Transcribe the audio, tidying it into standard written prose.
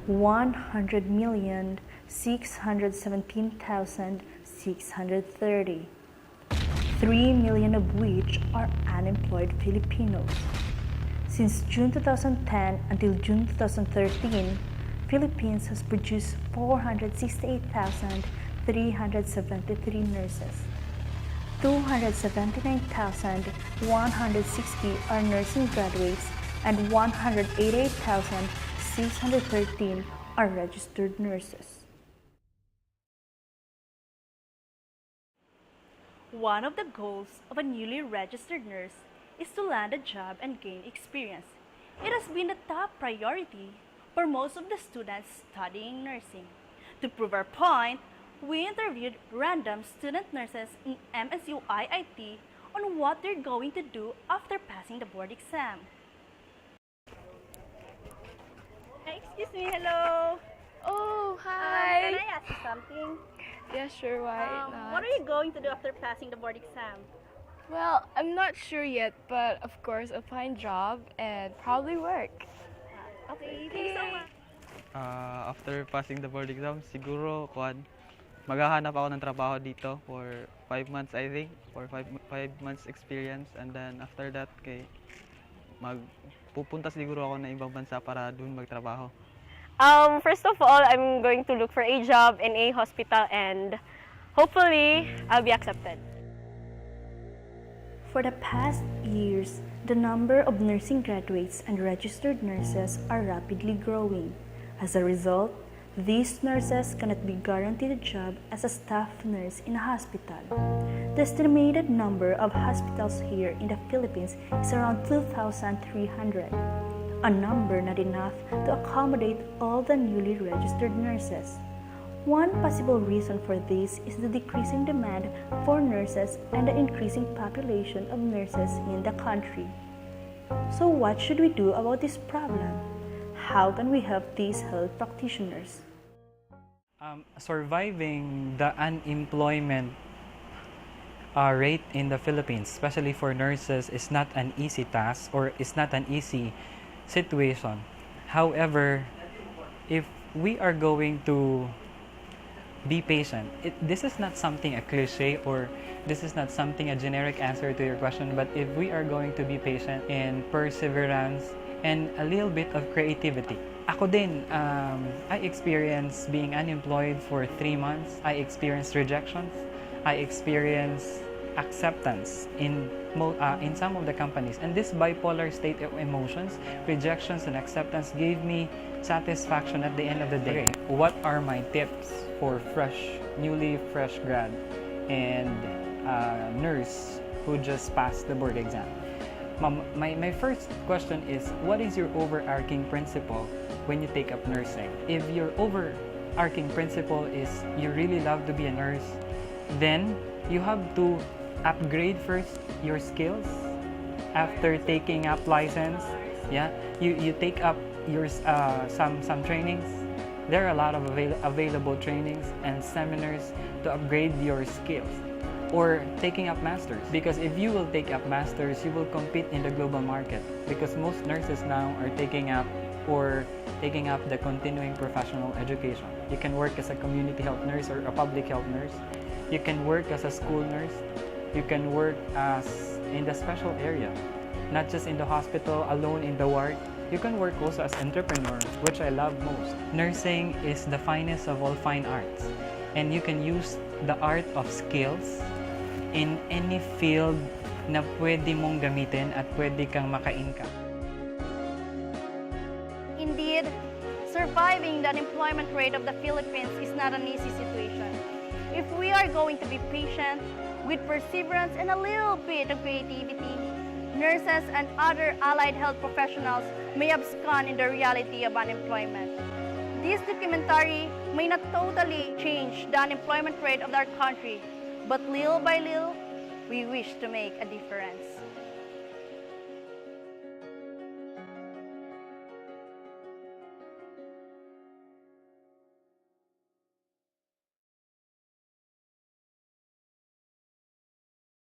100,617,630. 3 million of which are unemployed Filipinos. Since June 2010 until June 2013, Philippines has produced 468,373 nurses. 279,160 are nursing graduates and 188,613 are registered nurses. One of the goals of a newly registered nurse is to land a job and gain experience. It has been a top priority for most of the students studying nursing. To prove our point, we interviewed random student nurses in MSU-IIT on what they're going to do after passing the board exam. Excuse me, hello. Oh, hi. Can I ask you something? Yeah, sure, why not? What are you going to do after passing the board exam? Well, I'm not sure yet, but of course, I'll find job and probably work. Okay, thank you so much. After passing the board exam, siguro maghahanap ako ng trabaho dito for 5 months, I think, or 5 months experience, and then after that, pupunta siguro ako ng ibang bansa para dun magtrabaho. First of all, I'm going to look for a job in a hospital and hopefully I'll be accepted. For the past years, the number of nursing graduates and registered nurses are rapidly growing. As a result, these nurses cannot be guaranteed a job as a staff nurse in a hospital. The estimated number of hospitals here in the Philippines is around 2,300. A number not enough to accommodate all the newly registered nurses. One possible reason for this is the decreasing demand for nurses and the increasing population of nurses in the country. So what should we do about this problem? How can we help these health practitioners? Surviving the unemployment rate in the Philippines, especially for nurses, is not an easy task or is not an easy situation. However, if we are going to be patient, this is not something a cliche or this is not something a generic answer to your question, but if we are going to be patient and perseverance and a little bit of creativity. Ako din, I experienced being unemployed for 3 months. I experienced rejections. I experienced acceptance in some of the companies, and this bipolar state of emotions, rejections and acceptance, gave me satisfaction at the end of the day. Okay, what are my tips for newly fresh grad and nurse who just passed the board exam? My first question is, what is your overarching principle when you take up nursing? If your overarching principle is you really love to be a nurse, then you have to upgrade first your skills after taking up license. Yeah, you take up your some trainings. There are a lot of available trainings and seminars to upgrade your skills, or taking up masters, because if you will take up masters, you will compete in the global market, because most nurses now are taking up the continuing professional education. You can work as a community health nurse or a public health nurse. You can work as a school nurse. You can work as in the special area, not just in the hospital, alone in the ward. You can work also as entrepreneur, which I love most. Nursing is the finest of all fine arts, and you can use the art of skills in any field na pwede mong gamitin at pwede kang maka-income. Indeed, surviving the unemployment rate of the Philippines is not an easy situation. If we are going to be patient, with perseverance and a little bit of creativity, nurses and other allied health professionals may abscond in the reality of unemployment. This documentary may not totally change the unemployment rate of our country, but little by little, we wish to make a difference.